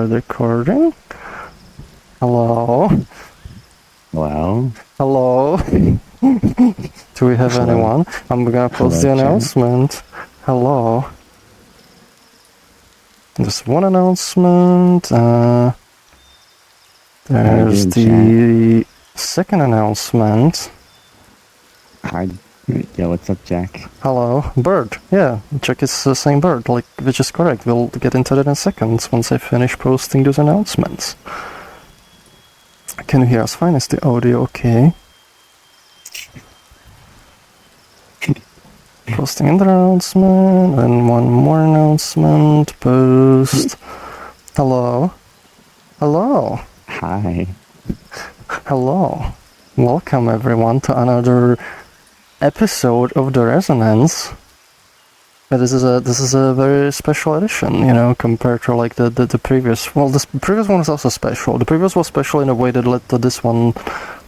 start recording. Hello. Hello. Hello. Do we have anyone? I'm gonna post the announcement. Hello. There's one announcement. There's the second announcement. Hi. Yeah, what's up, Jack? Hello. Bird. Yeah, Jack is saying bird, which is correct. We'll get into that in seconds once I finish posting those announcements. Can you hear us fine? Is the audio okay? Posting an announcement, and one more announcement. Post. Hello. Hello. Hi. Hello. Welcome everyone to another episode of the Resonance. This is a very special edition, you know, compared to like the previous. Well, this previous one was also special. The previous was special in a way that led to this one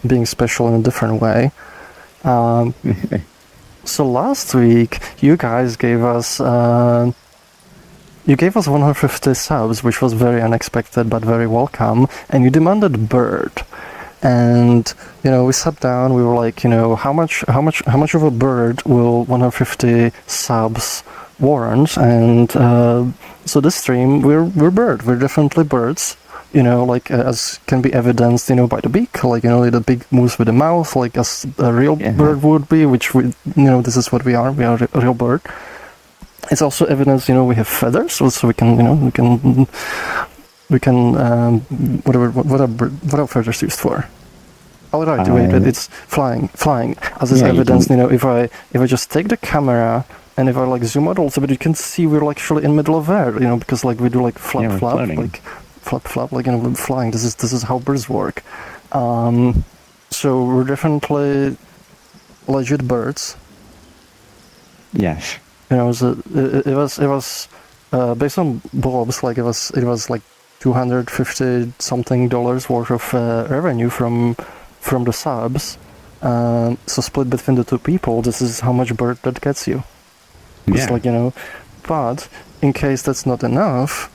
being special in a different way. So last week you guys gave us 150 subs, which was very unexpected but very welcome, and you demanded bird. And you know, we sat down. We were like, you know, how much of a bird will 150 subs warrant? And so this stream, we're bird. We're definitely birds. You know, like as can be evidenced, you know, by the beak. Like, you know, the beak moves with the mouth, like as a real bird would be. Which we, you know, this is what we are. We are a real bird. It's also evidence, you know, we have feathers, so we can, you know, what are feathers used for? Oh right, wait, it's flying. As is evidence, you know, if I just take the camera and if I like zoom out also, but you can see we're like actually in middle of air, you know, because like we do like flap, like flap, like, you know, flying. This is how birds work. So we're definitely legit birds. Yes. You know, it was based on Bob's, like it was like $250 something worth of revenue from the subs. So split between the two people, this is how much bird that gets you. It's like, you know, but in case that's not enough,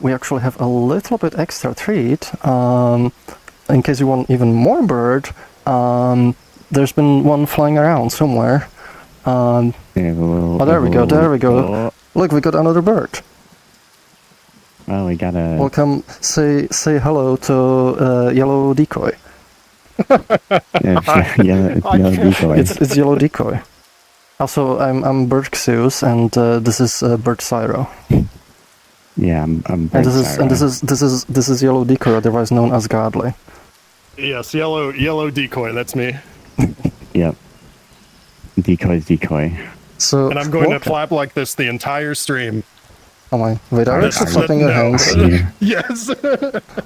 we actually have a little bit extra treat. In case you want even more bird, there's been one flying around somewhere. Oh, there we go. Look, we got another bird. Well, we got a... Welcome, say hello to Yellow Decoy. Yellow Decoy. It's Yellow Decoy. Also, I'm Bird Xeus, and this is Bird Cyro. Yeah, I'm Bird Cyro. And this is Yellow Decoy, otherwise known as Godly. Yes, Yellow Decoy, that's me. Yep. Decoy. So, and I'm going to clap like this the entire stream. Oh my, wait, are you actually clapping your hands? Yes!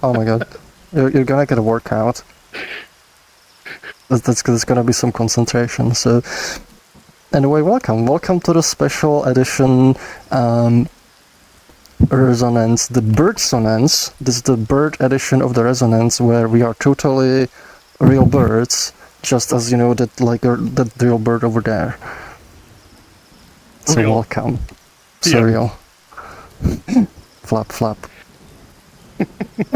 Oh my god. You're gonna get a workout. That's gonna be some concentration, so... Anyway, welcome to the special edition Resonance, the Birdsonance. This is the bird edition of the Resonance, where we are totally real birds, just as, you know, that real bird over there. So real. Welcome. So real. Flap.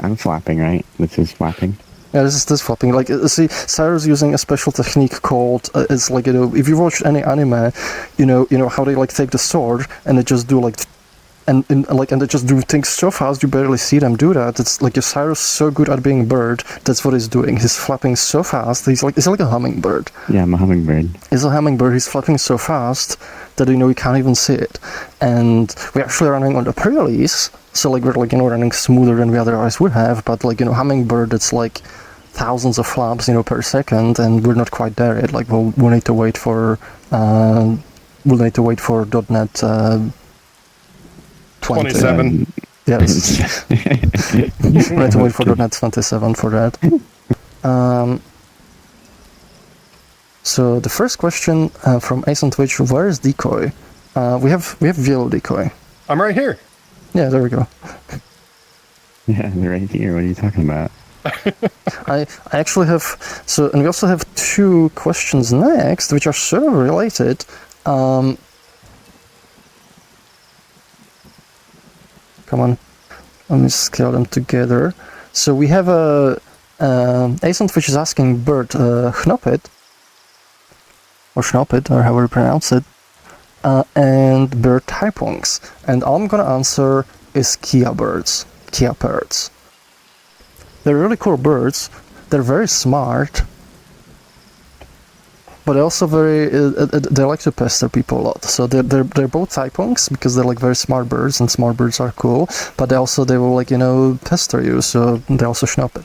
I'm flapping, right? This is flapping. Yeah, this is flapping. Like, see, Sarah's using a special technique called, it's like, you know, if you watch any anime, you know how they like take the sword and they just do like, and they just do things so fast you barely see them do that. It's like, if Cyrus is so good at being a bird, that's what he's doing. He's flapping so fast. He's like a hummingbird. Yeah, I'm a hummingbird. He's a hummingbird. He's flapping so fast that, you know, you can't even see it. And we're actually running on the pre-release, so like we're like, you know, running smoother than we otherwise would have. But like, you know, hummingbird, it's like thousands of flaps, you know, per second, and we're not quite there yet. Like we'll need to wait for .NET 27. Yes. We need to wait for .NET 27 for that. So the first question from Ace on Twitch: where is Decoy? We have Yellow Decoy. I'm right here. Yeah, there we go. Yeah, they're right here. What are you talking about? I actually have, so, and we also have two questions next, which are sort of related. Come on. Let me scale them together. So we have a Asonfish is asking bird Schnoppet, or Schnoppet, or however you pronounce it, and bird typongs. And all I'm gonna answer is Kia birds, Kia parrots. They're really cool birds. They're very smart, but also very they like to pester people a lot. So they're both typongs because they're like very smart birds, and smart birds are cool. But they will like pester you. So they also Schnoppet.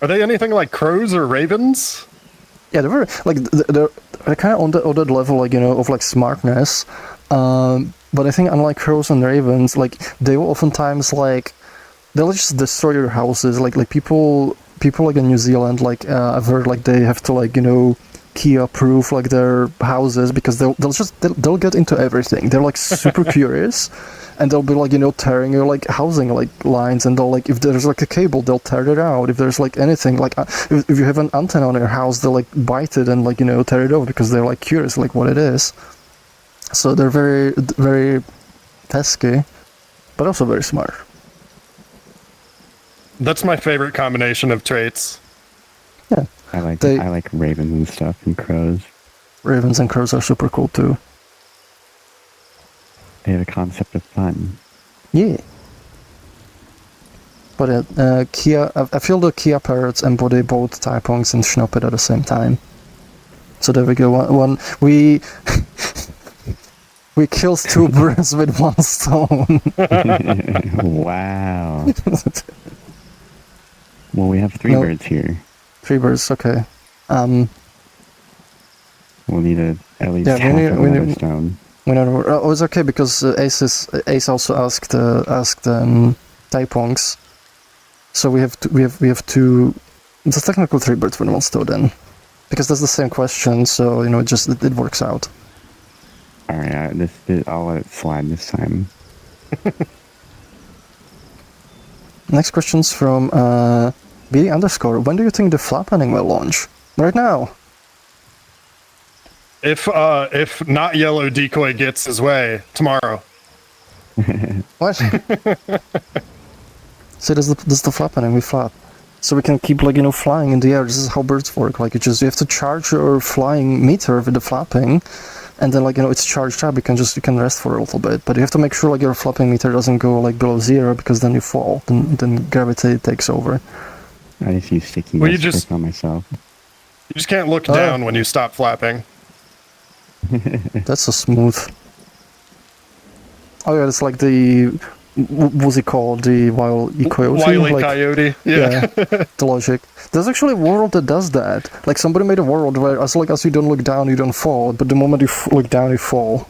Are they anything like crows or ravens? Yeah, they're very, like they're kind of on that level, like of like smartness. But I think unlike crows and ravens, like they will oftentimes like they'll just destroy your houses. Like people like in New Zealand, like I've heard like they have to like Kia proof like their houses because they'll get into everything. They're like super curious. And they'll be like, tearing your like housing like lines, and they'll like if there's like a cable, they'll tear it out. If there's like anything, like if you have an antenna on your house, they'll like bite it and like tear it off because they're like curious like what it is. So they're very very pesky, but also very smart. That's my favorite combination of traits. Yeah, I like ravens and stuff and crows. Ravens and crows are super cool too. They have a concept of fun. Yeah. But Kia, I feel the Kia parrots embody both typongs and Schnoppet at the same time. So there we go. One we we killed two birds with one stone. Wow. Well, we have three birds here. 3 birds, okay. We'll need at least half another stone. Oh, it's okay because Ace also asked typongs. So we have two. It's a technical 3 birds with 1 stone then, because that's the same question. So it works out. All right, I'll let it slide this time. Next question's from BD_. When do you think the flapping will launch? Right now. If not yellow decoy gets his way tomorrow. What? So this is the flapping. We flap, so we can keep like flying in the air. This is how birds work. Like you have to charge your flying meter with the flapping, and then it's charged up. You can rest for a little bit, but you have to make sure like your flapping meter doesn't go like below 0 because then you fall. Then gravity takes over. I just use sticky stick on myself. You just can't look down when you stop flapping. That's so smooth. Oh yeah, it's like the what's it called? The coyote. Wile coyote. Yeah. The logic. There's actually a world that does that. Like somebody made a world where as long as you don't look down, you don't fall. But the moment you look down, you fall.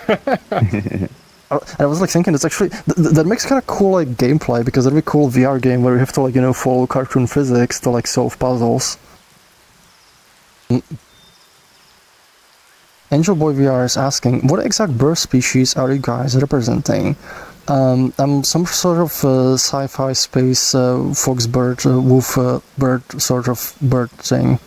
And I was like thinking, it's actually that makes kind of cool like gameplay because that'd be cool VR game where you have to like follow cartoon physics to like solve puzzles. Angel Boy VR is asking, what exact bird species are you guys representing? I'm some sort of sci-fi space foxbird, wolf bird sort of bird thing.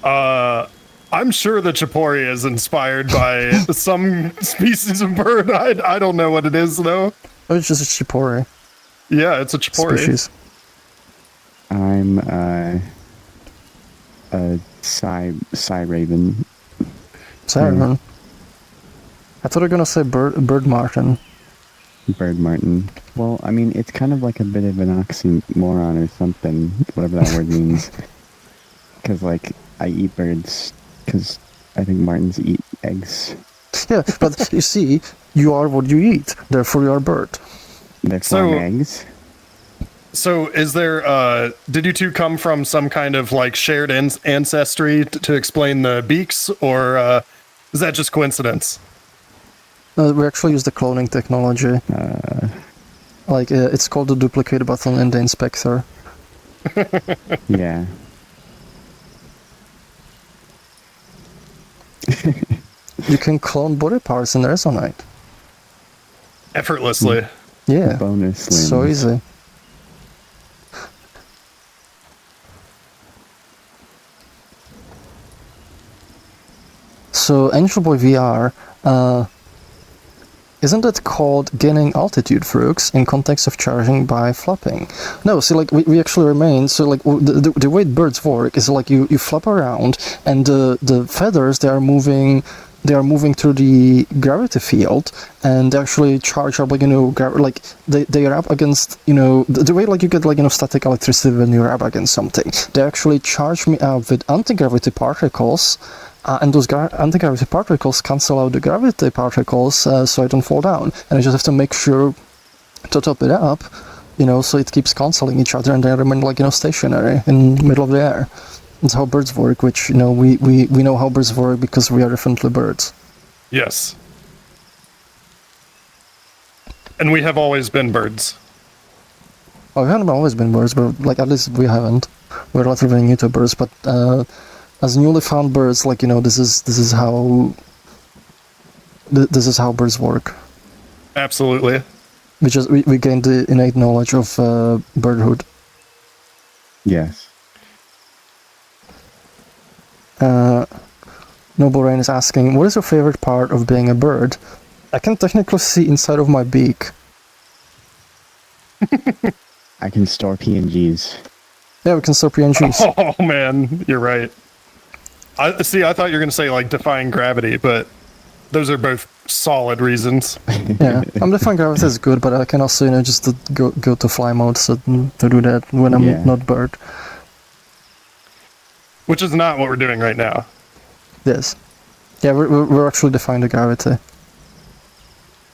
I'm sure the Chipori is inspired by some species of bird. I don't know what it is though. Oh, it's just a Chipori. Yeah, it's a Chipori. Species. I'm a Psy Raven. Siren. I thought you were gonna say bird martin. Bird martin. Well, I mean, it's kind of like a bit of an oxymoron or something, whatever that word means. Because, like, I eat birds, because I think martins eat eggs. Yeah, but you see, you are what you eat, therefore you are a bird. They're flying eggs? So is there, did you two come from some kind of, like, shared ancestry to explain the beaks, or is that just coincidence? We actually use the cloning technology. It's called the duplicate button in the inspector. Yeah. You can clone body parts in Resonite. Effortlessly. Yeah. Bonus limbs. So easy. So Angel Boy VR, isn't it called gaining altitude, Froox, in context of charging by flapping? No, see, like, we actually remain, so, like, the way birds work is, like, you flap around, and the feathers, they are moving through the gravity field, and they actually charge up, like, like, they are up against, the way, like, you get, like, static electricity when you're up against something. They actually charge me up with anti-gravity particles, and those anti-gravity particles cancel out the gravity particles, so I don't fall down. And I just have to make sure to top it up, so it keeps canceling each other, and they remain, like, stationary in the middle of the air. That's how birds work, which, we know how birds work because we are definitely birds. Yes. And we have always been birds. Well, we haven't always been birds, but, like, at least we haven't. We're relatively new to birds, but as newly found birds, like, this is how birds work. Absolutely. We gained the innate knowledge of birdhood. Yes. Noble Rain is asking, what is your favorite part of being a bird? I can technically see inside of my beak. I can store PNGs. Yeah, we can store PNGs. Oh man, you're right. I thought you were gonna say like defying gravity, but those are both solid reasons. Yeah, I'm defying gravity is good, but I can also, just to go to fly mode, so to do that when I'm not bird. Which is not what we're doing right now. Yes. Yeah, we're actually defying the gravity.